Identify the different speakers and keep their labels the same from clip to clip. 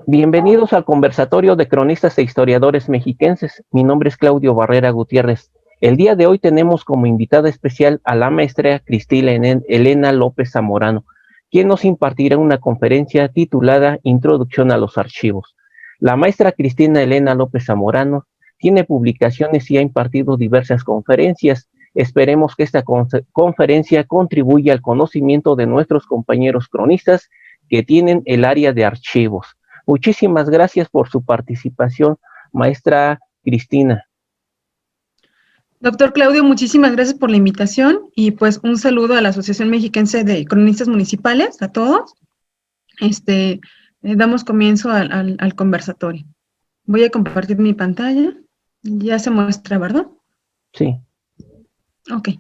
Speaker 1: Bienvenidos al conversatorio de cronistas e historiadores mexiquenses. Mi nombre es Claudio Barrera Gutiérrez. El día de hoy tenemos como invitada especial a la maestra Cristina Elena López Zamorano, quien nos impartirá una conferencia titulada Introducción a los Archivos. La maestra Cristina Elena López Zamorano tiene publicaciones y ha impartido diversas conferencias. Esperemos que esta conferencia contribuya al conocimiento de nuestros compañeros cronistas que tienen el área de archivos. Muchísimas gracias por su participación, maestra Cristina.
Speaker 2: Doctor Claudio, muchísimas gracias por la invitación y pues un saludo a la Asociación Mexiquense de Cronistas Municipales, a todos. Damos comienzo al conversatorio. Voy a compartir mi pantalla. Ya se muestra, ¿verdad?
Speaker 1: Sí.
Speaker 2: Ok.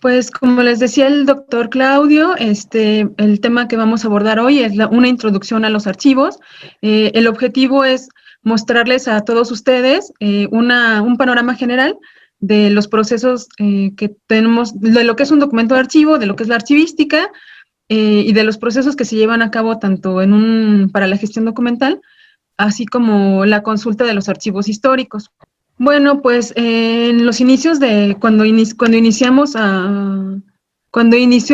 Speaker 2: Pues como les decía el doctor Claudio, el tema que vamos a abordar hoy es una introducción a los archivos. El objetivo es mostrarles a todos ustedes un panorama general de los procesos que tenemos, de lo que es un documento de archivo, de lo que es la archivística y de los procesos que se llevan a cabo tanto para la gestión documental, así como la consulta de los archivos históricos. Bueno, pues en los inicios de cuando inició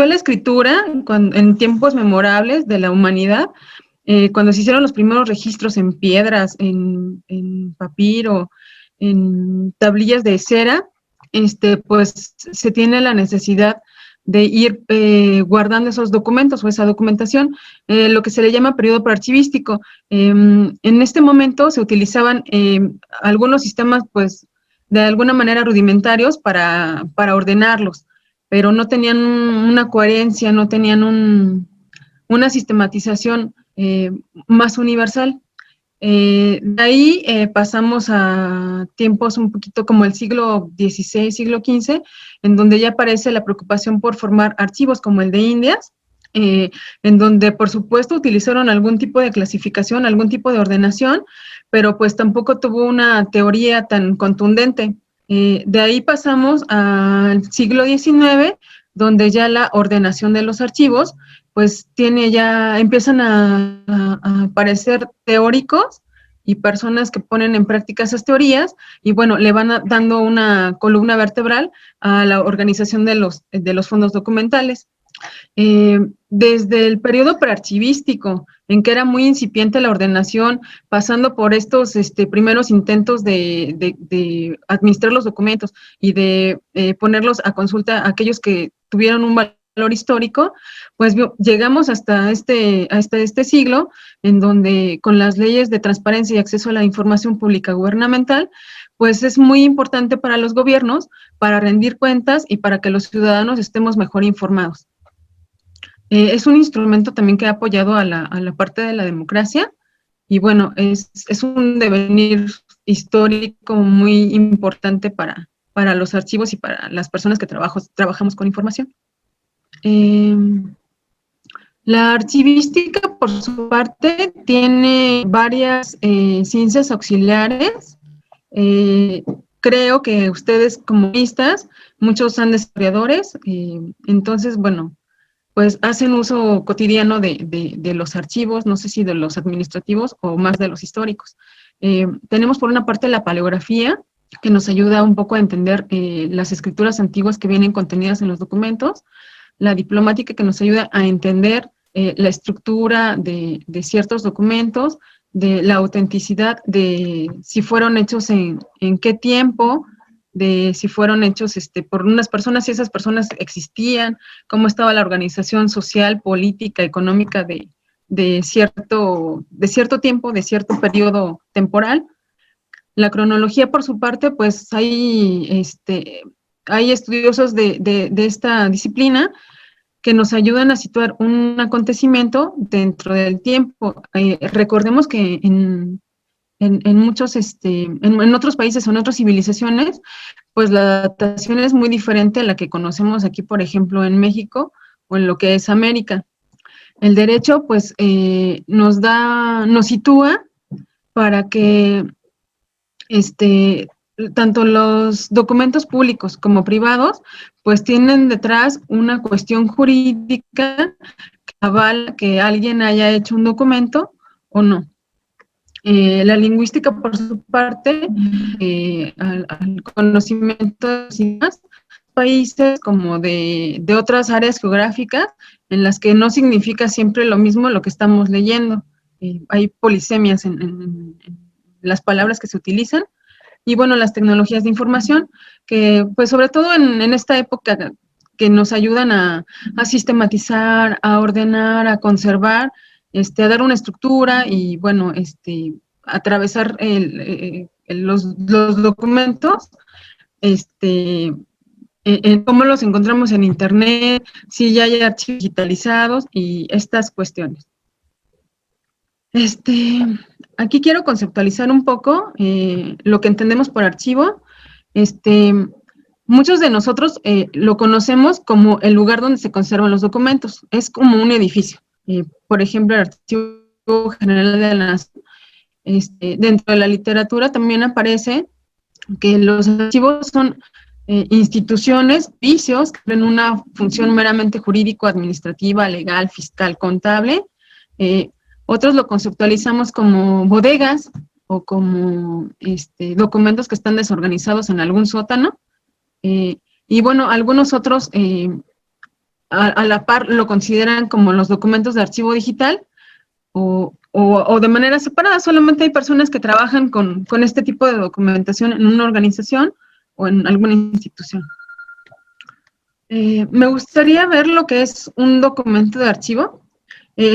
Speaker 2: la escritura, en tiempos memorables de la humanidad, cuando se hicieron los primeros registros en piedras, en papiro, en tablillas de cera, pues se tiene la necesidad de ir guardando esos documentos o esa documentación, lo que se le llama periodo prearchivístico. En este momento se utilizaban algunos sistemas, pues, de alguna manera rudimentarios para ordenarlos, pero no tenían una coherencia, no tenían una sistematización más universal. De ahí pasamos a tiempos un poquito como el siglo XVI, siglo XV, en donde ya aparece la preocupación por formar archivos como el de Indias, en donde por supuesto utilizaron algún tipo de clasificación, algún tipo de ordenación, pero pues tampoco tuvo una teoría tan contundente. De ahí pasamos al siglo XIX, donde ya la ordenación de los archivos pues empiezan a aparecer teóricos y personas que ponen en práctica esas teorías y bueno, le van dando una columna vertebral a la organización de los fondos documentales. Desde el periodo prearchivístico, en que era muy incipiente la ordenación, pasando por estos primeros intentos de administrar los documentos y de ponerlos a consulta a aquellos que tuvieron un valor histórico, pues llegamos hasta este siglo, en donde con las leyes de transparencia y acceso a la información pública gubernamental, pues es muy importante para los gobiernos, para rendir cuentas y para que los ciudadanos estemos mejor informados. Es un instrumento también que ha apoyado a la parte de la democracia y bueno, es un devenir histórico muy importante para los archivos y para las personas que trabajamos con información. La archivística, por su parte, tiene varias ciencias auxiliares. Creo que ustedes como listas, muchos son historiadores, entonces, bueno, pues hacen uso cotidiano de los archivos, no sé si de los administrativos o más de los históricos. Tenemos por una parte la paleografía, que nos ayuda un poco a entender las escrituras antiguas que vienen contenidas en los documentos, la diplomática, que nos ayuda a entender la estructura de ciertos documentos, de la autenticidad de si fueron hechos en qué tiempo, de si fueron hechos por unas personas, si esas personas existían, cómo estaba la organización social, política, económica de cierto tiempo, de cierto periodo temporal. La cronología, por su parte, pues hay estudiosos de esta disciplina que nos ayudan a situar un acontecimiento dentro del tiempo. Recordemos que en muchos, en otros países o en otras civilizaciones, pues la datación es muy diferente a la que conocemos aquí, por ejemplo, en México o en lo que es América. El derecho, pues, nos sitúa para que tanto los documentos públicos como privados, pues tienen detrás una cuestión jurídica que avala que alguien haya hecho un documento o no. La lingüística, por su parte, al conocimiento de los idiomas, países como de otras áreas geográficas en las que no significa siempre lo mismo lo que estamos leyendo. Hay polisemias en las palabras que se utilizan. Y bueno, las tecnologías de información, que pues sobre todo en esta época que nos ayudan a sistematizar, a ordenar, a conservar, a dar una estructura y bueno, atravesar los documentos, cómo los encontramos en internet, si ya hay archivos digitalizados y estas cuestiones. Aquí quiero conceptualizar un poco lo que entendemos por archivo. Muchos de nosotros lo conocemos como el lugar donde se conservan los documentos. Es como un edificio. Por ejemplo, el Archivo General de la Nación. Dentro de la literatura también aparece que los archivos son instituciones, vicios, que tienen una función meramente jurídico-administrativa, legal, fiscal, contable. Otros lo conceptualizamos como bodegas o como documentos que están desorganizados en algún sótano. Y bueno, algunos otros a la par lo consideran como los documentos de archivo digital o de manera separada. Solamente hay personas que trabajan con este tipo de documentación en una organización o en alguna institución. Me gustaría ver lo que es un documento de archivo.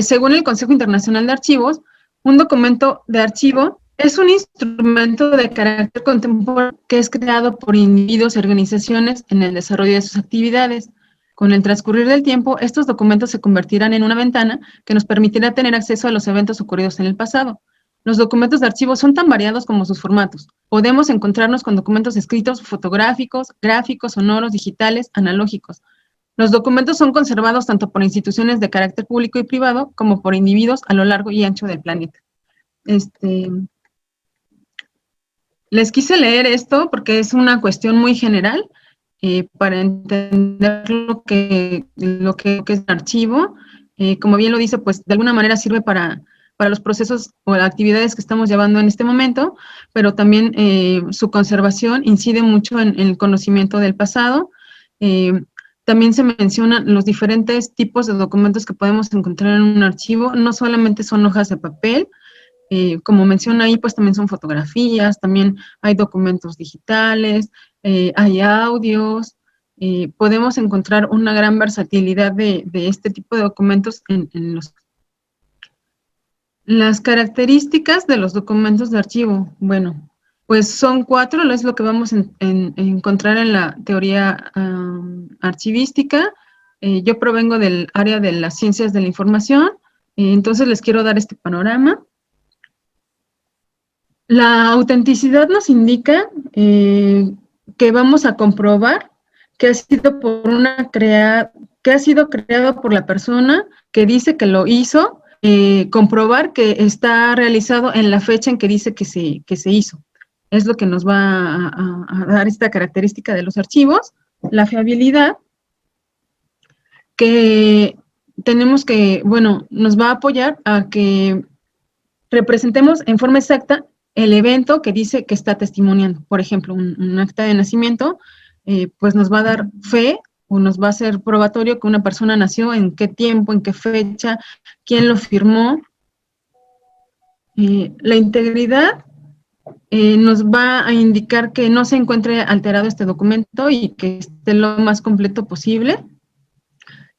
Speaker 2: Según el Consejo Internacional de Archivos, un documento de archivo es un instrumento de carácter contemporáneo que es creado por individuos y organizaciones en el desarrollo de sus actividades. Con el transcurrir del tiempo, estos documentos se convertirán en una ventana que nos permitirá tener acceso a los eventos ocurridos en el pasado. Los documentos de archivo son tan variados como sus formatos. Podemos encontrarnos con documentos escritos, fotográficos, gráficos, sonoros, digitales, analógicos. Los documentos son conservados tanto por instituciones de carácter público y privado como por individuos a lo largo y ancho del planeta. Les quise leer esto porque es una cuestión muy general para entender lo que es archivo. Como bien lo dice, pues de alguna manera sirve para los procesos o las actividades que estamos llevando en este momento, pero también su conservación incide mucho en el conocimiento del pasado. También se mencionan los diferentes tipos de documentos que podemos encontrar en un archivo. No solamente son hojas de papel, como menciona ahí, pues también son fotografías, también hay documentos digitales, hay audios. Podemos encontrar una gran versatilidad de este tipo de documentos en los... Las características de los documentos de archivo, bueno, pues son 4, es lo que vamos a encontrar en la teoría archivística. Yo provengo del área de las ciencias de la información, entonces les quiero dar este panorama. La autenticidad nos indica que vamos a comprobar que ha sido creado por la persona que dice que lo hizo, comprobar que está realizado en la fecha en que dice que se hizo. Es lo que nos va a dar esta característica de los archivos. La fiabilidad, que tenemos que, bueno, nos va a apoyar a que representemos en forma exacta el evento que dice que está testimoniando. Por ejemplo, un acta de nacimiento, pues nos va a dar fe o nos va a ser probatorio que una persona nació, en qué tiempo, en qué fecha, quién lo firmó. La integridad nos va a indicar que no se encuentre alterado este documento y que esté lo más completo posible.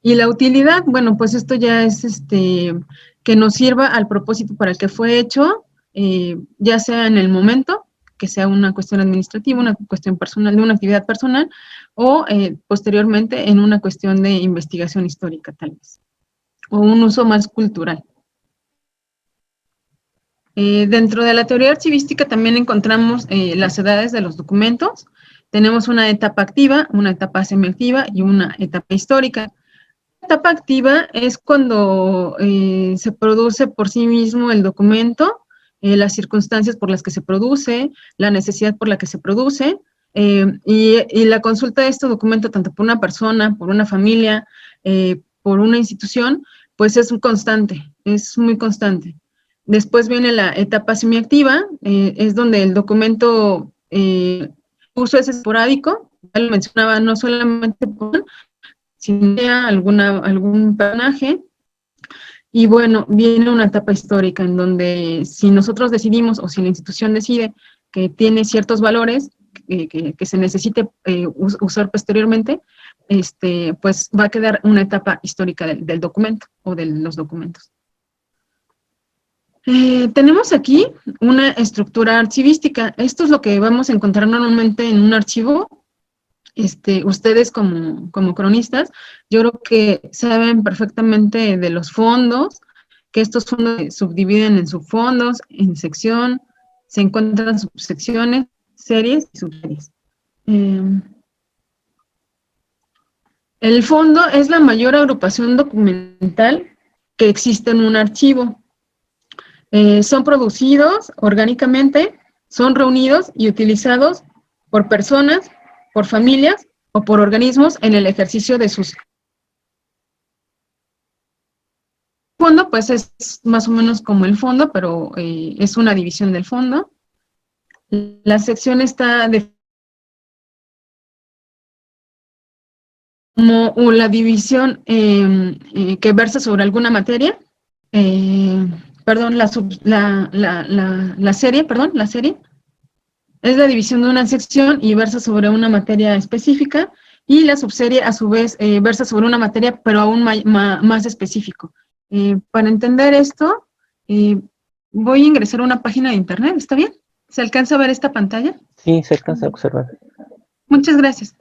Speaker 2: Y la utilidad, bueno, pues esto ya es que nos sirva al propósito para el que fue hecho, ya sea en el momento, que sea una cuestión administrativa, una cuestión personal, de una actividad personal, o posteriormente en una cuestión de investigación histórica, tal vez, o un uso más cultural. Dentro de la teoría archivística también encontramos las edades de los documentos. Tenemos una etapa activa, una etapa semiactiva y una etapa histórica. La etapa activa es cuando se produce por sí mismo el documento, las circunstancias por las que se produce, la necesidad por la que se produce, y la consulta de este documento, tanto por una persona, por una familia, por una institución, pues es constante, es muy constante. Después viene la etapa semiactiva, es donde el documento uso es esporádico, ya lo mencionaba, no solamente por sino algún personaje. Y bueno, viene una etapa histórica en donde si nosotros decidimos o si la institución decide que tiene ciertos valores que se necesite usar posteriormente, pues va a quedar una etapa histórica del documento o de los documentos. Tenemos aquí una estructura archivística. Esto es lo que vamos a encontrar normalmente en un archivo. Ustedes como cronistas, yo creo que saben perfectamente de los fondos, que estos fondos se subdividen en subfondos, en sección, se encuentran subsecciones, series y subseries. El fondo es la mayor agrupación documental que existe en un archivo. Son producidos orgánicamente, son reunidos y utilizados por personas, por familias o por organismos en el ejercicio de sus... Fondo, pues es más o menos como el fondo, pero es una división del fondo. La sección está como la división que versa sobre alguna materia. Perdón, la serie, es la división de una sección y versa sobre una materia específica, y la subserie a su vez versa sobre una materia pero aún más específico. Para entender esto, voy a ingresar a una página de internet, ¿está bien? ¿Se alcanza a ver esta pantalla?
Speaker 1: Sí, se alcanza a observar.
Speaker 2: Muchas gracias.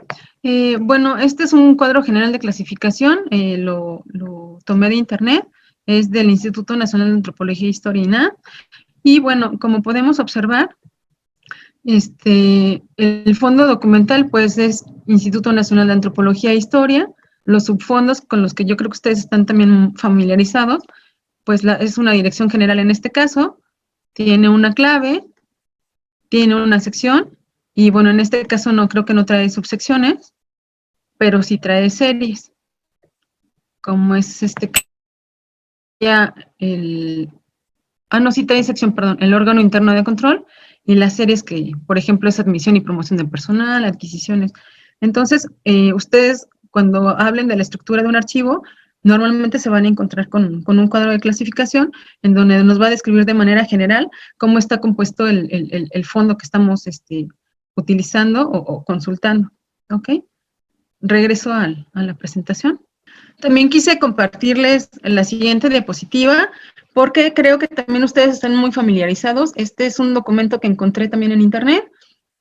Speaker 2: Bueno, este es un cuadro general de clasificación, lo tomé de internet, es del Instituto Nacional de Antropología e Historia, INAH, y bueno, como podemos observar, el fondo documental pues es Instituto Nacional de Antropología e Historia. Los subfondos con los que yo creo que ustedes están también familiarizados, pues es una dirección general en este caso, tiene una clave, tiene una sección, y bueno, en este caso no creo que no trae subsecciones, pero sí trae series, como es no, sí trae sección, perdón, el órgano interno de control, y las series que, por ejemplo, es admisión y promoción de personal, adquisiciones. Entonces, ustedes cuando hablen de la estructura de un archivo, normalmente se van a encontrar con un cuadro de clasificación en donde nos va a describir de manera general cómo está compuesto el fondo que estamos utilizando o consultando. ¿Ok? Regreso a la presentación. También quise compartirles la siguiente diapositiva, porque creo que también ustedes están muy familiarizados. Este es un documento que encontré también en internet.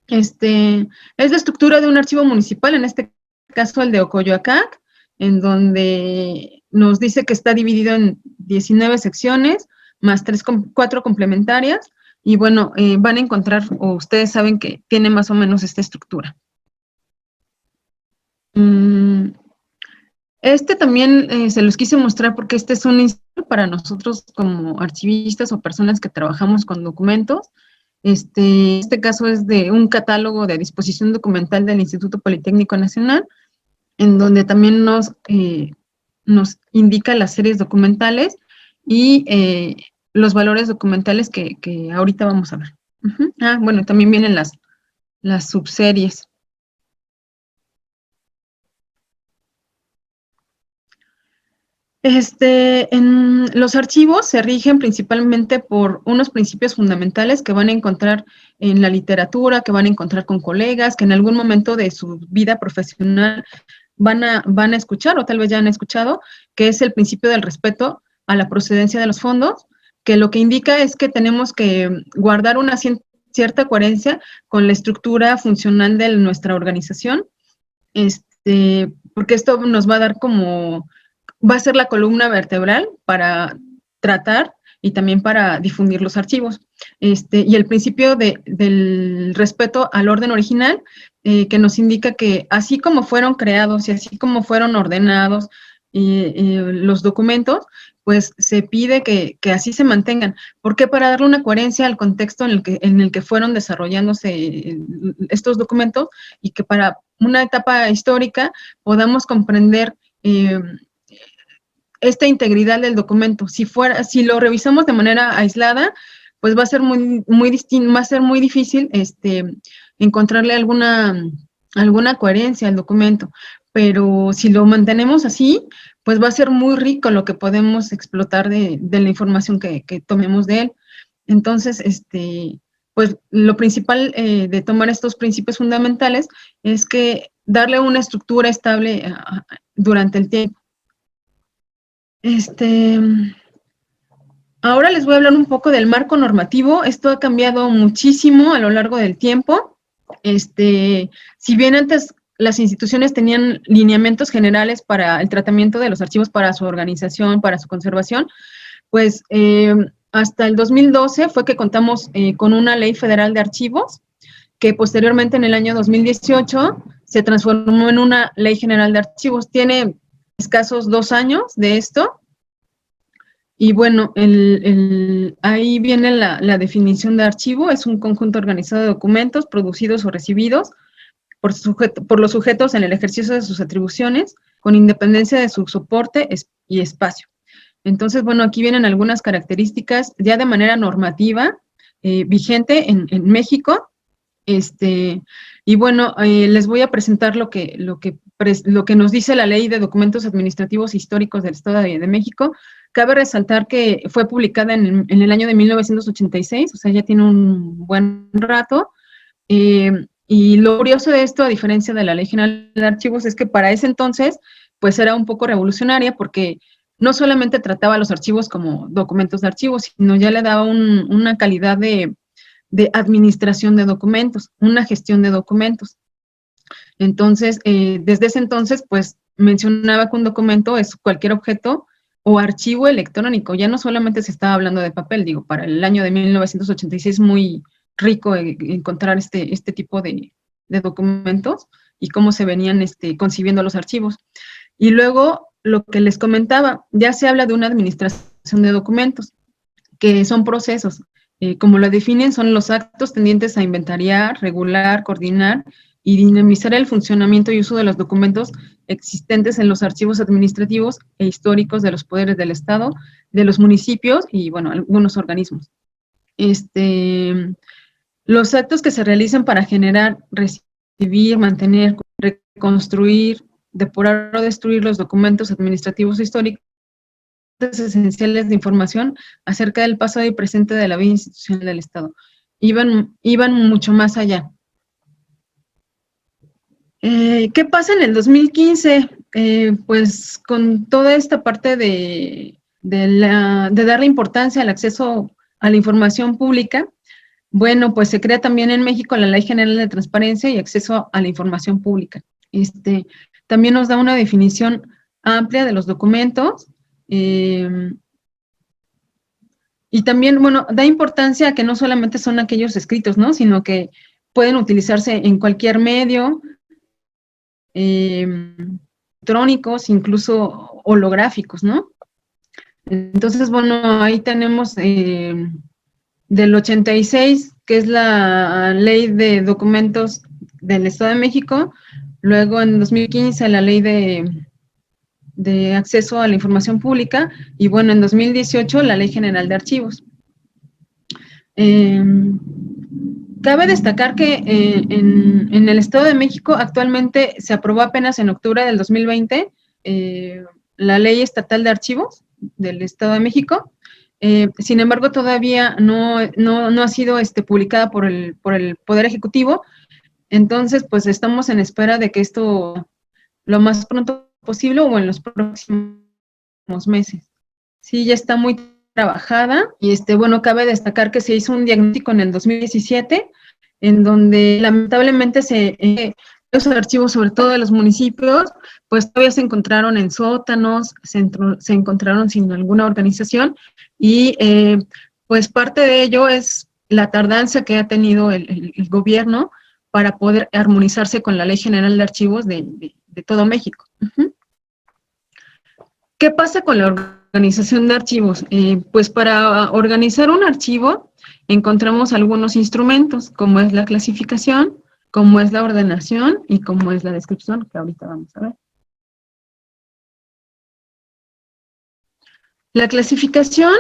Speaker 2: Es la estructura de un archivo municipal, en este caso el de Ocoyoacac, en donde nos dice que está dividido en 19 secciones, más 4 complementarias, y bueno, van a encontrar, o ustedes saben que tiene más o menos esta estructura. También se los quise mostrar porque este es un instrumento para nosotros como archivistas o personas que trabajamos con documentos. Este caso es de un catálogo de disposición documental del Instituto Politécnico Nacional, en donde también nos indica las series documentales y los valores documentales que ahorita vamos a ver. Bueno, también vienen las subseries. Los archivos se rigen principalmente por unos principios fundamentales que van a encontrar en la literatura, que van a encontrar con colegas, que en algún momento de su vida profesional van a escuchar, o tal vez ya han escuchado, que es el principio del respeto a la procedencia de los fondos, que lo que indica es que tenemos que guardar una cierta coherencia con la estructura funcional de nuestra organización, porque esto nos va a dar va a ser la columna vertebral para tratar y también para difundir los archivos. Y el principio del respeto al orden original, que nos indica que así como fueron creados y así como fueron ordenados los documentos, pues se pide que así se mantengan. ¿Por qué? Para darle una coherencia al contexto en el que fueron desarrollándose estos documentos, y que para una etapa histórica podamos comprender esta integridad del documento. Si lo revisamos de manera aislada, pues va a ser va a ser muy difícil encontrarle alguna coherencia al documento. Pero si lo mantenemos así, pues va a ser muy rico lo que podemos explotar de la información que tomemos de él. Entonces, pues lo principal de tomar estos principios fundamentales es que darle una estructura estable durante el tiempo. Ahora les voy a hablar un poco del marco normativo. Esto ha cambiado muchísimo a lo largo del tiempo. Si bien antes las instituciones tenían lineamientos generales para el tratamiento de los archivos, para su organización, para su conservación, pues hasta el 2012 fue que contamos con una ley federal de archivos, que posteriormente en el año 2018 se transformó en una ley general de archivos. Tiene escasos 2 años de esto. Y bueno, ahí viene la definición de archivo. Es un conjunto organizado de documentos producidos o recibidos por los sujetos en el ejercicio de sus atribuciones, con independencia de su soporte y espacio. Entonces, bueno, aquí vienen algunas características ya de manera normativa vigente en México. Y bueno, les voy a presentar lo que nos dice la Ley de Documentos Administrativos Históricos del Estado de México. Cabe resaltar que fue publicada en el año de 1986, o sea, ya tiene un buen rato. Y lo curioso de esto, a diferencia de la Ley General de Archivos, es que para ese entonces, pues era un poco revolucionaria, porque no solamente trataba los archivos como documentos de archivos, sino ya le daba una calidad de administración de documentos, una gestión de documentos. Entonces, desde ese entonces, pues mencionaba que un documento es cualquier objeto o archivo electrónico. Ya no solamente se estaba hablando de papel, digo, para el año de 1986 es muy rico encontrar este tipo de documentos y cómo se venían concibiendo los archivos. Y luego, lo que les comentaba, ya se habla de una administración de documentos, que son procesos. Como lo definen, son los actos tendientes a inventariar, regular, coordinar y dinamizar el funcionamiento y uso de los documentos existentes en los archivos administrativos e históricos de los poderes del Estado, de los municipios y, bueno, algunos organismos. Los actos que se realizan para generar, recibir, mantener, reconstruir, depurar o destruir los documentos administrativos históricos esenciales de información acerca del pasado y presente de la vida institucional del Estado. Iban mucho más allá. ¿Qué pasa en el 2015? Pues con toda esta parte de darle importancia al acceso a la información pública, bueno, pues se crea también en México la Ley General de Transparencia y Acceso a la Información Pública. También nos da una definición amplia de los documentos, y también, bueno, da importancia a que no solamente son aquellos escritos, ¿no? Sino que pueden utilizarse en cualquier medio, electrónicos, incluso holográficos, ¿no? Entonces, bueno, ahí tenemos del 86, que es la Ley de Documentos del Estado de México, luego en 2015 la Ley de Acceso a la Información Pública, y bueno, en 2018 la Ley General de Archivos. Cabe destacar que en el Estado de México actualmente se aprobó apenas en octubre del 2020 la Ley Estatal de Archivos del Estado de México. Sin embargo, todavía no ha sido publicada por el Poder Ejecutivo. Entonces, pues estamos en espera de que esto lo más pronto posible o en los próximos meses. Sí, ya está muy trabajada y bueno, cabe destacar que se hizo un diagnóstico en el 2017 en donde lamentablemente los archivos, sobre todo de los municipios, pues todavía se encontraron en sótanos, se encontraron sin alguna organización y pues parte de ello es la tardanza que ha tenido el gobierno para poder armonizarse con la Ley General de Archivos de todo México. ¿Qué pasa con la organización de archivos? Pues para organizar un archivo encontramos algunos instrumentos, como es la clasificación, como es la ordenación y como es la descripción, que ahorita vamos a ver. La clasificación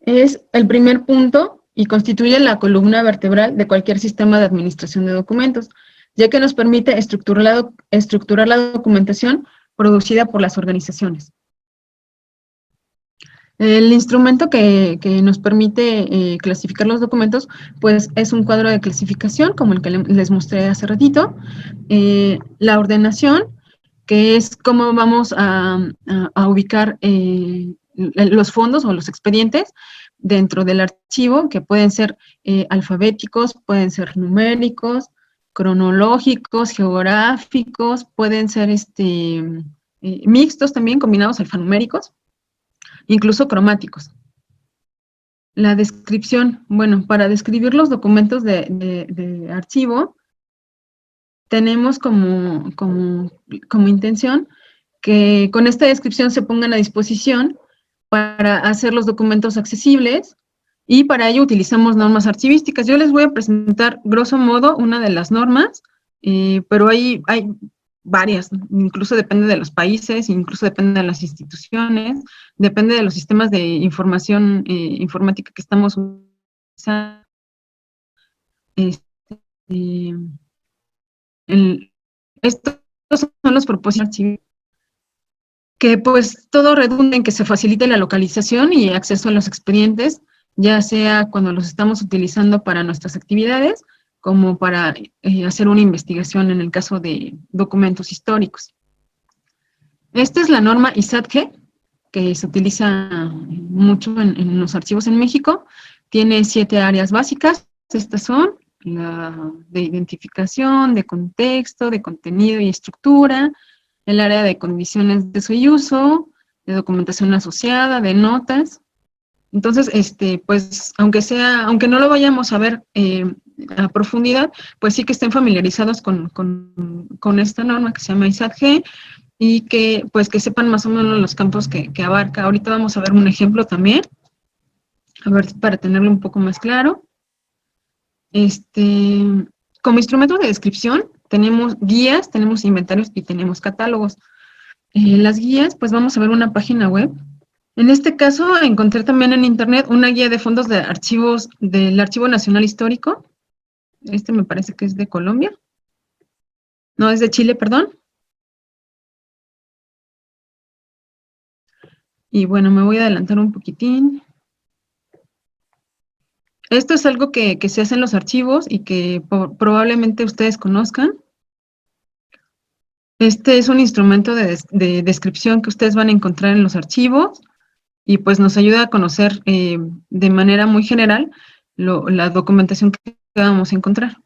Speaker 2: es el primer punto y constituye la columna vertebral de cualquier sistema de administración de documentos, ya que nos permite estructurar la documentación producida por las organizaciones. El instrumento que nos permite clasificar los documentos, pues es un cuadro de clasificación, como el que les mostré hace ratito. La ordenación, que es cómo vamos a ubicar los fondos o los expedientes dentro del archivo, que pueden ser alfabéticos, pueden ser numéricos, cronológicos, geográficos, pueden ser mixtos también, combinados alfanuméricos, incluso cromáticos. La descripción, bueno, para describir los documentos de archivo, tenemos como intención que con esta descripción se pongan a disposición para hacer los documentos accesibles, y para ello utilizamos normas archivísticas. Yo les voy a presentar, grosso modo, una de las normas, pero hay varias, incluso depende de los países, incluso depende de las instituciones, depende de los sistemas de información informática que estamos usando. Estos son los propósitos archivísticos, que pues todo redunda en que se facilite la localización y acceso a los expedientes, ya sea cuando los estamos utilizando para nuestras actividades, como para hacer una investigación en el caso de documentos históricos. Esta es la norma ISAT-G, que se utiliza mucho en los archivos en México. Tiene 7 áreas básicas. Estas son la de identificación, de contexto, de contenido y estructura, el área de condiciones de uso y uso, de documentación asociada, de notas. Entonces, pues, aunque no lo vayamos a ver a profundidad, pues sí que estén familiarizados con esta norma que se llama ISAT-G, y que, pues, que sepan más o menos los campos que abarca. Ahorita vamos a ver un ejemplo también, a ver, para tenerlo un poco más claro. Como instrumento de descripción, tenemos guías, tenemos inventarios y tenemos catálogos. Las guías, pues vamos a ver una página web. En este caso, encontré también en internet una guía de fondos de archivos del Archivo Nacional Histórico. Me parece que es de Colombia. No, es de Chile, perdón. Y bueno, me voy a adelantar un poquitín. Esto es algo que se hace en los archivos y que probablemente ustedes conozcan. Este es un instrumento de descripción que ustedes van a encontrar en los archivos, y pues nos ayuda a conocer de manera muy general la documentación que vamos a encontrar.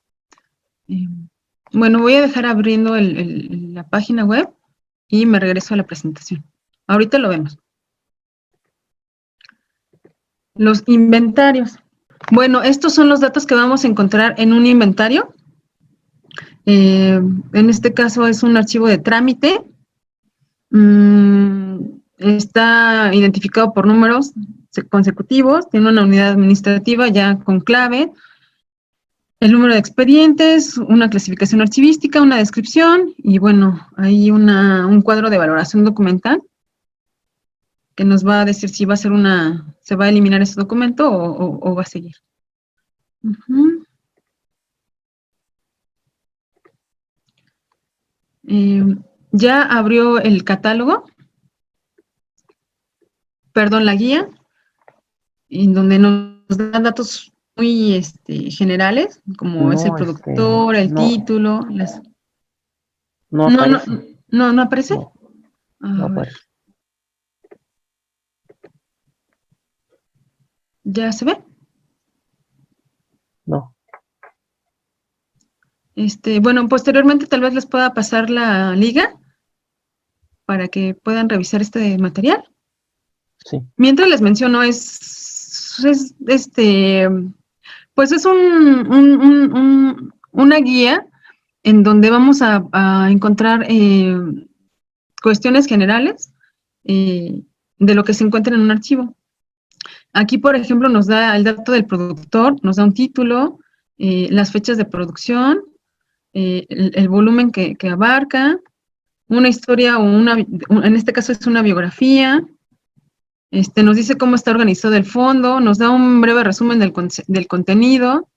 Speaker 2: Bueno, voy a dejar abriendo la página web y me regreso a la presentación. Ahorita lo vemos. Los inventarios. Bueno, estos son los datos que vamos a encontrar en un inventario. En este caso es un archivo de trámite. Está identificado por números consecutivos, tiene una unidad administrativa ya con clave, el número de expedientes, una clasificación archivística, una descripción, y bueno, hay un cuadro de valoración documental que nos va a decir si va a ser se va a eliminar ese documento o va a seguir. Ya abrió el catálogo, perdón, la guía, en donde nos da datos muy generales, como es el productor, el título,
Speaker 1: No aparece.
Speaker 2: ¿No aparece?
Speaker 1: No aparece.
Speaker 2: ¿Ya se ve?
Speaker 1: No.
Speaker 2: Bueno, posteriormente tal vez les pueda pasar la liga para que puedan revisar este material.
Speaker 1: Sí.
Speaker 2: Mientras les menciono, pues es una guía en donde vamos a encontrar cuestiones generales de lo que se encuentra en un archivo. Aquí, por ejemplo, nos da el dato del productor, nos da un título, las fechas de producción, el volumen que abarca, una historia en este caso es una biografía, Nos dice cómo está organizado el fondo, nos da un breve resumen del contenido,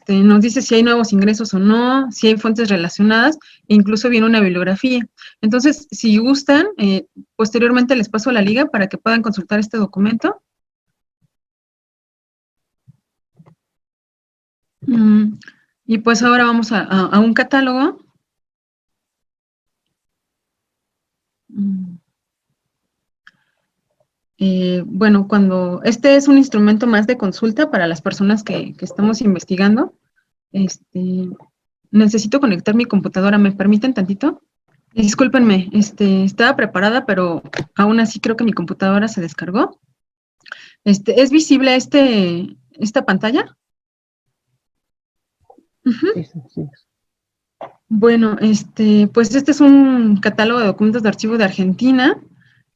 Speaker 2: nos dice si hay nuevos ingresos o no, si hay fuentes relacionadas, e incluso viene una bibliografía. Entonces, si gustan, posteriormente les paso la liga para que puedan consultar este documento. Y pues ahora vamos a un catálogo. Bueno, cuando este es un instrumento más de consulta para las personas que estamos investigando, necesito conectar mi computadora. ¿Me permiten tantito? Discúlpenme, estaba preparada, pero aún así creo que mi computadora se descargó. ¿Es visible esta pantalla?
Speaker 1: Sí, sí, sí.
Speaker 2: Bueno, pues este es un catálogo de documentos de archivo de Argentina,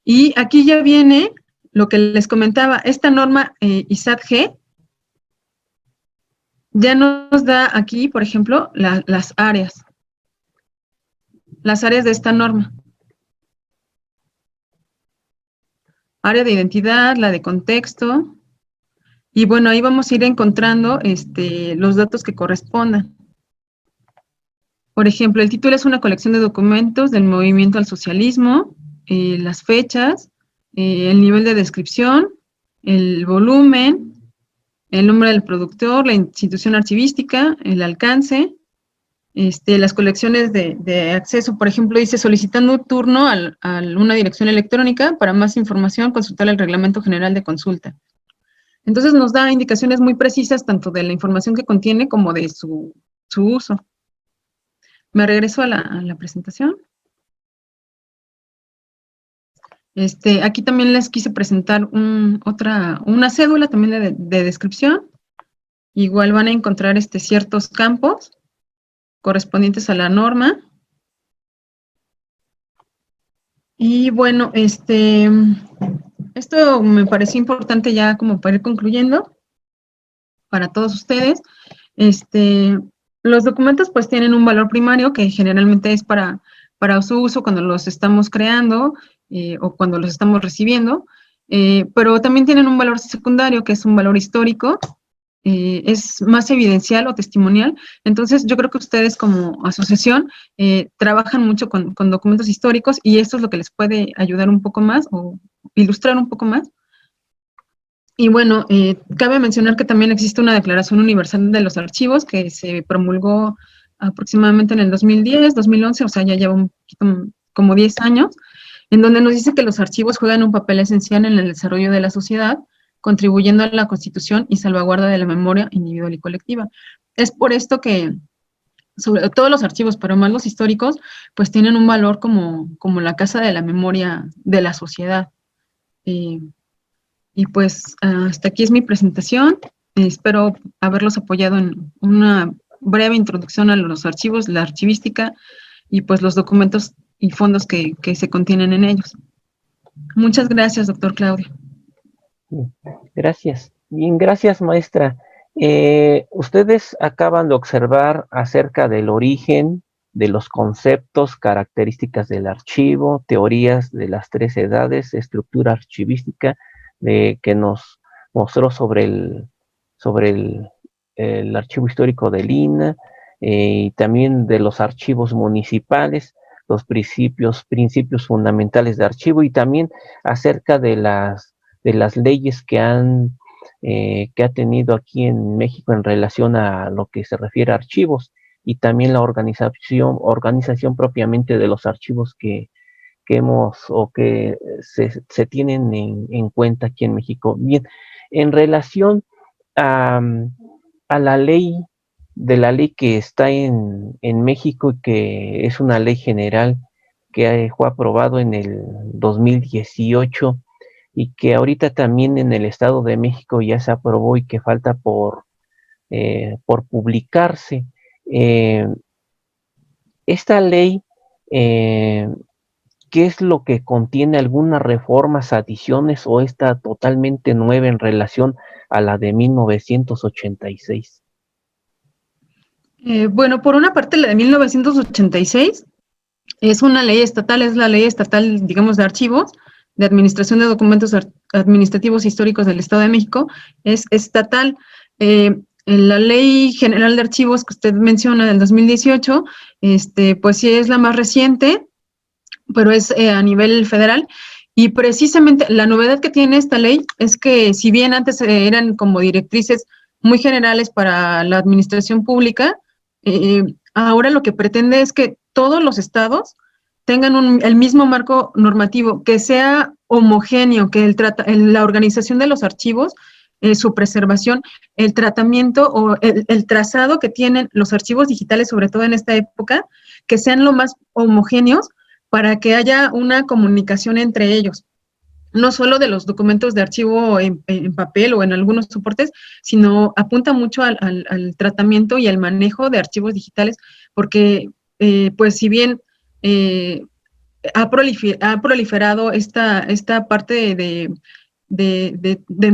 Speaker 2: y aquí ya viene lo que les comentaba, esta norma ISAT-G ya nos da aquí, por ejemplo, las áreas de esta norma. Área de identidad, la de contexto, y bueno, ahí vamos a ir encontrando los datos que correspondan. Por ejemplo, el título es una colección de documentos del movimiento al socialismo, las fechas, el nivel de descripción, el volumen, el nombre del productor, la institución archivística, el alcance, las colecciones de acceso. Por ejemplo, dice solicitando un turno a una dirección electrónica. Para más información, consultar el Reglamento General de Consulta. Entonces nos da indicaciones muy precisas tanto de la información que contiene como de su uso. Me regreso a la presentación. Aquí también les quise presentar una cédula también de descripción. Igual van a encontrar ciertos campos correspondientes a la norma. Y bueno, esto me pareció importante ya como para ir concluyendo para todos ustedes. Los documentos pues tienen un valor primario que generalmente es para su uso cuando los estamos creando o cuando los estamos recibiendo, pero también tienen un valor secundario que es un valor histórico, es más evidencial o testimonial. Entonces yo creo que ustedes como asociación trabajan mucho con documentos históricos, y esto es lo que les puede ayudar un poco más o ilustrar un poco más. Y bueno, cabe mencionar que también existe una Declaración Universal de los Archivos que se promulgó aproximadamente en el 2010, 2011, o sea, ya lleva un poquito, como 10 años, en donde nos dice que los archivos juegan un papel esencial en el desarrollo de la sociedad, contribuyendo a la constitución y salvaguarda de la memoria individual y colectiva. Es por esto que, sobre todo los archivos, pero más los históricos, pues tienen un valor como la casa de la memoria de la sociedad. Y pues hasta aquí es mi presentación. Espero haberlos apoyado en una breve introducción a los archivos, la archivística y pues los documentos y fondos que se contienen en ellos. Muchas gracias, doctor Claudio.
Speaker 1: Gracias. Bien, gracias, maestra. Ustedes acaban de observar acerca del origen, de los conceptos, características del archivo, teorías de las 3 edades, estructura archivística, que nos mostró sobre el archivo histórico del INAH, y también de los archivos municipales, los principios fundamentales de archivo, y también acerca de las leyes que ha tenido aquí en México en relación a lo que se refiere a archivos, y también la organización propiamente de los archivos que se tienen en cuenta aquí en México. Bien, en relación a la ley que está en México, y que es una ley general que fue aprobado en el 2018, y que ahorita también en el Estado de México ya se aprobó y que falta por publicarse. Esta ley, ¿qué es lo que contiene? ¿Algunas reformas, adiciones, o está totalmente nueva en relación a la de 1986?
Speaker 2: Bueno, por una parte, la de 1986 es una ley estatal, es la ley estatal, digamos, de archivos, de administración de documentos administrativos históricos del Estado de México es estatal. La Ley General de Archivos que usted menciona del 2018, pues sí es la más reciente, pero es a nivel federal. Y precisamente la novedad que tiene esta ley es que si bien antes eran como directrices muy generales para la administración pública, ahora lo que pretende es que todos los estados tengan el mismo marco normativo, que sea homogéneo, que la organización de los archivos, su preservación, el tratamiento o el trazado que tienen los archivos digitales, sobre todo en esta época, que sean lo más homogéneos para que haya una comunicación entre ellos, no solo de los documentos de archivo en papel o en algunos soportes, sino apunta mucho al tratamiento y al manejo de archivos digitales, porque pues si bien ha proliferado esta parte de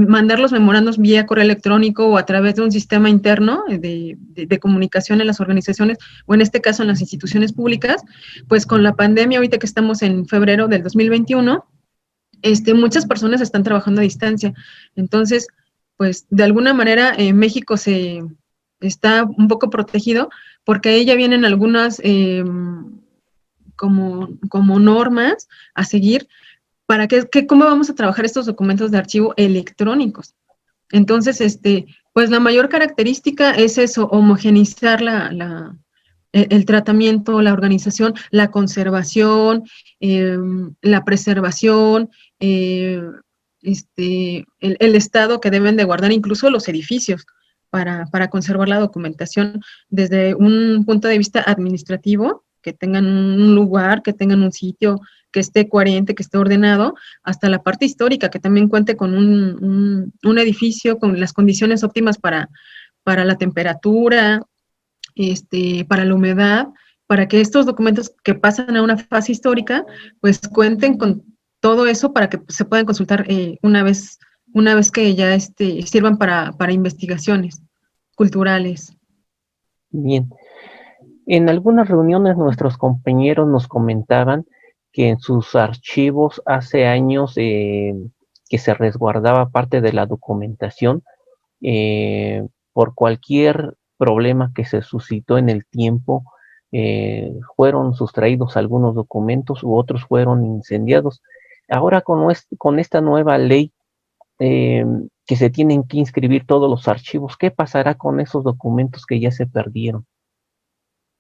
Speaker 2: mandar los memorandos vía correo electrónico o a través de un sistema interno de comunicación en las organizaciones, o en este caso en las instituciones públicas, pues con la pandemia, ahorita que estamos en febrero del 2021, muchas personas están trabajando a distancia. Entonces, pues de alguna manera México está un poco protegido porque ahí ya vienen algunas como normas a seguir para cómo vamos a trabajar estos documentos de archivo electrónicos. Entonces, pues la mayor característica es eso, homogeneizar el tratamiento, la organización, la conservación, la preservación, el estado que deben de guardar incluso los edificios para conservar la documentación desde un punto de vista administrativo, que tengan un lugar, que tengan un sitio que esté coherente, que esté ordenado, hasta la parte histórica, que también cuente con un edificio con las condiciones óptimas para la temperatura, para la humedad, para que estos documentos que pasan a una fase histórica, pues cuenten con todo eso para que se puedan consultar una vez que ya sirvan para investigaciones culturales.
Speaker 1: Bien. En algunas reuniones nuestros compañeros nos comentaban que en sus archivos hace años que se resguardaba parte de la documentación por cualquier problema que se suscitó en el tiempo, fueron sustraídos algunos documentos u otros fueron incendiados. Ahora con esta nueva ley que se tienen que inscribir todos los archivos, ¿qué pasará con esos documentos que ya se perdieron?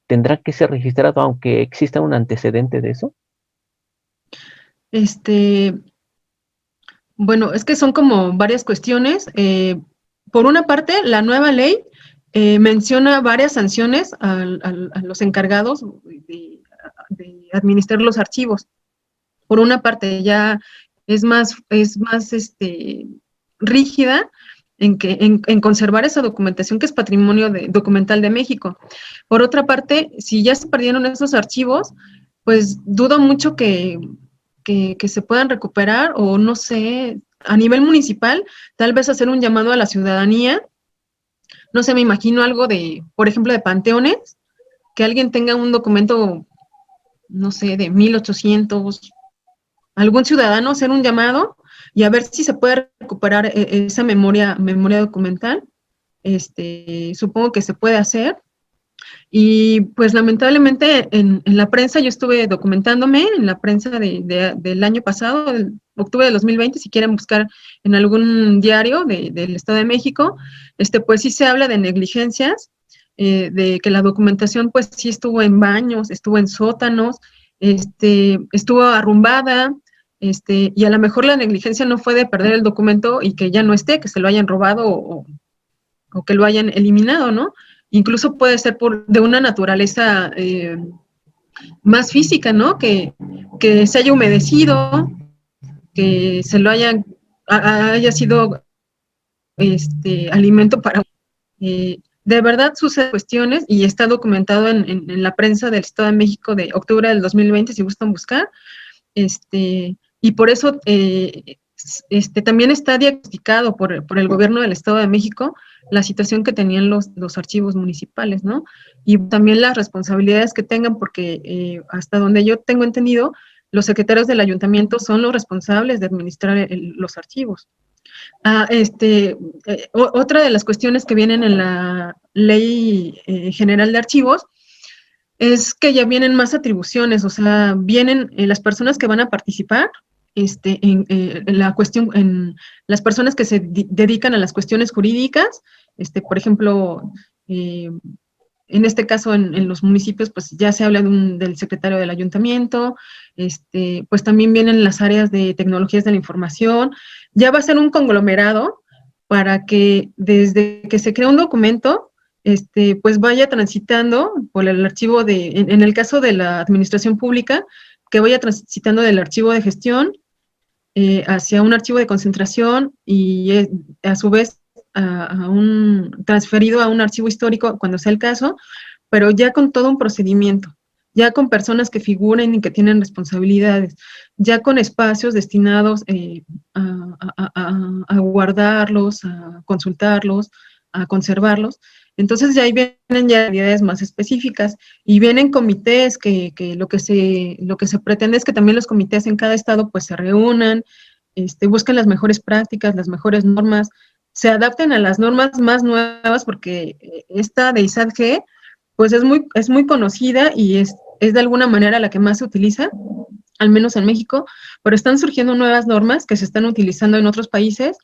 Speaker 1: ¿Tendrá que ser registrado aunque exista un antecedente de eso?
Speaker 2: Bueno, es que son como varias cuestiones. Por una parte, la nueva ley menciona varias sanciones a los encargados de administrar los archivos. Por una parte, ya es más rígida en conservar esa documentación que es patrimonio documental de México. Por otra parte, si ya se perdieron esos archivos, pues dudo mucho que se puedan recuperar, o no sé, a nivel municipal, tal vez hacer un llamado a la ciudadanía. No sé, me imagino algo por ejemplo, de panteones, que alguien tenga un documento, no sé, de 1800, algún ciudadano hacer un llamado y a ver si se puede recuperar esa memoria documental. Supongo que se puede hacer. Y pues lamentablemente en la prensa, yo estuve documentándome en la prensa del año pasado, octubre de 2020, si quieren buscar en algún diario del Estado de México, pues sí se habla de negligencias, de que la documentación pues sí estuvo en baños, estuvo en sótanos, estuvo arrumbada, y a lo mejor la negligencia no fue de perder el documento y que ya no esté, que se lo hayan robado o que lo hayan eliminado, ¿no? Incluso puede ser de una naturaleza más física, ¿no? Que se haya humedecido, que se lo haya sido alimento para... de verdad suceden cuestiones y está documentado en la prensa del Estado de México de octubre del 2020, si gustan buscar. Y por eso también está diagnosticado por el gobierno del Estado de México la situación que tenían los archivos municipales, ¿no? Y también las responsabilidades que tengan, porque hasta donde yo tengo entendido, los secretarios del ayuntamiento son los responsables de administrar los archivos. Otra de las cuestiones que vienen en la Ley General de Archivos es que ya vienen más atribuciones, o sea, vienen las personas que van a participar en la cuestión, en las personas que se dedican a las cuestiones jurídicas, por ejemplo, en este caso en los municipios, pues ya se habla del secretario del ayuntamiento, pues también vienen las áreas de tecnologías de la información, ya va a ser un conglomerado para que desde que se crea un documento, pues vaya transitando por el archivo en el caso de la administración pública, que vaya transitando del archivo de gestión hacia un archivo de concentración y a su vez transferido a un archivo histórico cuando sea el caso, pero ya con todo un procedimiento, ya con personas que figuren y que tienen responsabilidades, ya con espacios destinados a guardarlos, a consultarlos, a conservarlos. Entonces ya ahí vienen ya actividades más específicas y vienen comités que lo que se pretende es que también los comités en cada estado pues se reúnan, busquen las mejores prácticas, las mejores normas, se adapten a las normas más nuevas porque esta de ISAT-G pues es muy conocida y es de alguna manera la que más se utiliza, al menos en México, pero están surgiendo nuevas normas que se están utilizando en otros países.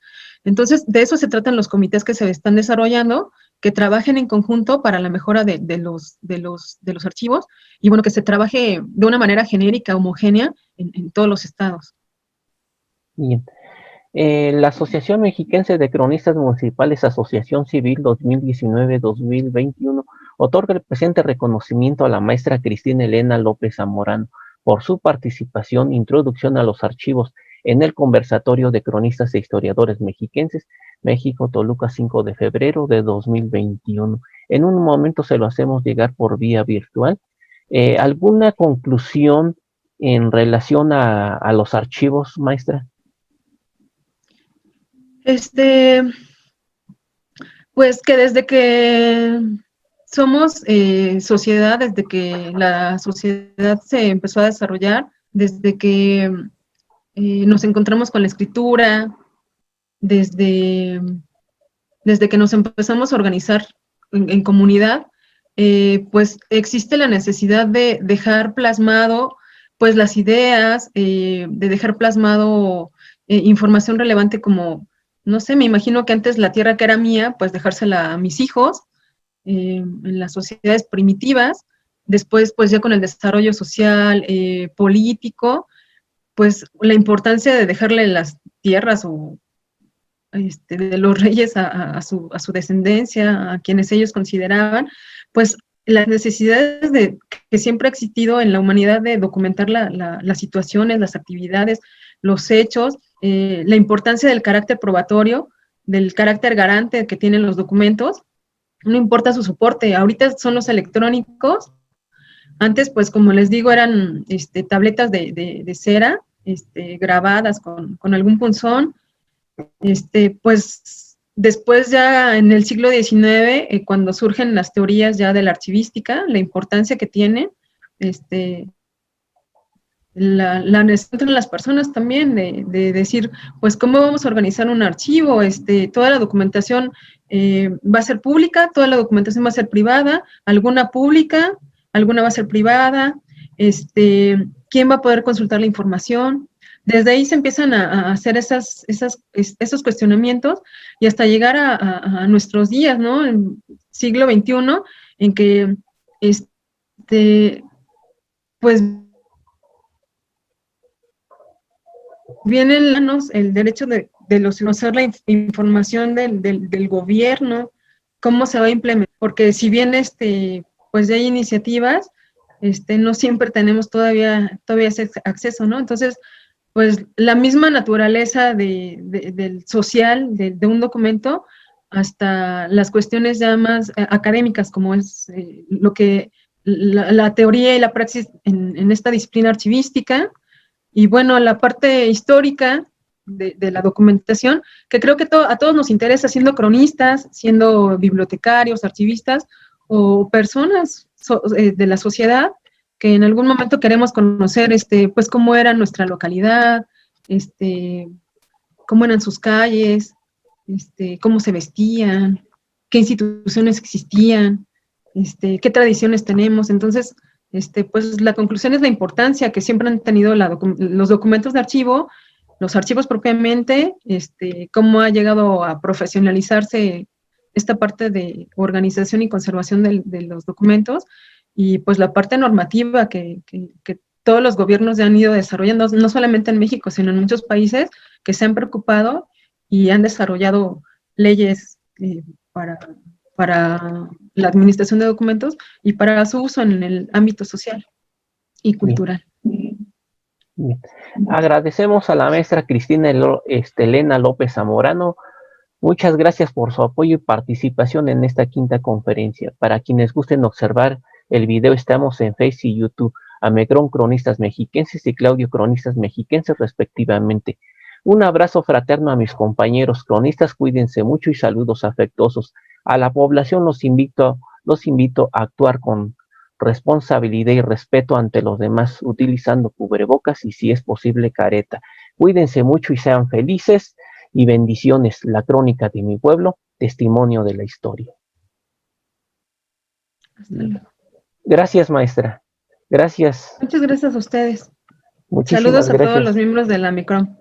Speaker 2: Entonces, de eso se tratan los comités que se están desarrollando, que trabajen en conjunto para la mejora de los archivos y, bueno, que se trabaje de una manera genérica, homogénea en todos los estados.
Speaker 1: Bien. La Asociación Mexiquense de Cronistas Municipales, Asociación Civil 2019-2021, otorga el presente reconocimiento a la maestra Cristina Elena López Zamorano por su participación, introducción a los archivos en el Conversatorio de Cronistas e Historiadores Mexiquenses, México, Toluca, 5 de febrero de 2021. En un momento se lo hacemos llegar por vía virtual. ¿Alguna conclusión en relación a los archivos, maestra?
Speaker 2: Pues que desde que somos sociedad, desde que la sociedad se empezó a desarrollar, desde que nos encontramos con la escritura, desde que nos empezamos a organizar en comunidad, pues existe la necesidad de dejar plasmado pues las ideas, de dejar plasmado información relevante como, no sé, me imagino que antes la tierra que era mía, pues dejársela a mis hijos, en las sociedades primitivas, después pues ya con el desarrollo social, político, pues la importancia de dejarle las tierras o de los reyes a su descendencia, a quienes ellos consideraban, pues las necesidades que siempre ha existido en la humanidad de documentar las situaciones, las actividades, los hechos, la importancia del carácter probatorio, del carácter garante que tienen los documentos, no importa su soporte, ahorita son los electrónicos, antes pues como les digo eran tabletas de cera, grabadas con algún punzón, pues después ya en el siglo XIX, cuando surgen las teorías ya de la archivística, la importancia que tiene, la necesidad entre las personas también de decir, pues cómo vamos a organizar un archivo, toda la documentación va a ser pública, toda la documentación va a ser privada, alguna pública, alguna va a ser privada, quién va a poder consultar la información. Desde ahí se empiezan a hacer esos cuestionamientos y hasta llegar a nuestros días, ¿no? En siglo XXI, en que, pues, viene el derecho de conocer la información del gobierno, cómo se va a implementar, porque si bien, pues ya hay iniciativas, no siempre tenemos todavía ese acceso, ¿no? Entonces, pues la misma naturaleza del social, de un documento, hasta las cuestiones ya más académicas, como es lo que la teoría y la praxis en esta disciplina archivística, y bueno, la parte histórica de la documentación, que creo que a todos nos interesa, siendo cronistas, siendo bibliotecarios, archivistas, o personas de la sociedad, que en algún momento queremos conocer, pues cómo era nuestra localidad, cómo eran sus calles, cómo se vestían, qué instituciones existían, qué tradiciones tenemos. Entonces, pues la conclusión es la importancia que siempre han tenido los documentos de archivo, los archivos propiamente, cómo ha llegado a profesionalizarse esta parte de organización y conservación de los documentos, y pues la parte normativa que todos los gobiernos ya han ido desarrollando, no solamente en México, sino en muchos países que se han preocupado y han desarrollado leyes para la administración de documentos y para su uso en el ámbito social y cultural.
Speaker 1: Bien. Agradecemos a la maestra Cristina Elena López Zamorano. Muchas gracias por su apoyo y participación en esta quinta conferencia. Para quienes gusten observar el video, estamos en Facebook y YouTube, Amecron Cronistas Mexiquenses y Claudio Cronistas Mexiquenses respectivamente. Un abrazo fraterno a mis compañeros cronistas, cuídense mucho y saludos afectuosos. A la población los invito a actuar con responsabilidad y respeto ante los demás, utilizando cubrebocas y, si es posible, careta. Cuídense mucho y sean felices, y bendiciones. La crónica de mi pueblo, testimonio de la historia. Gracias, maestra. Gracias.
Speaker 2: Muchas gracias a ustedes.
Speaker 1: Muchísimas
Speaker 2: Saludos a
Speaker 1: gracias.
Speaker 2: todos los miembros de la Amecron.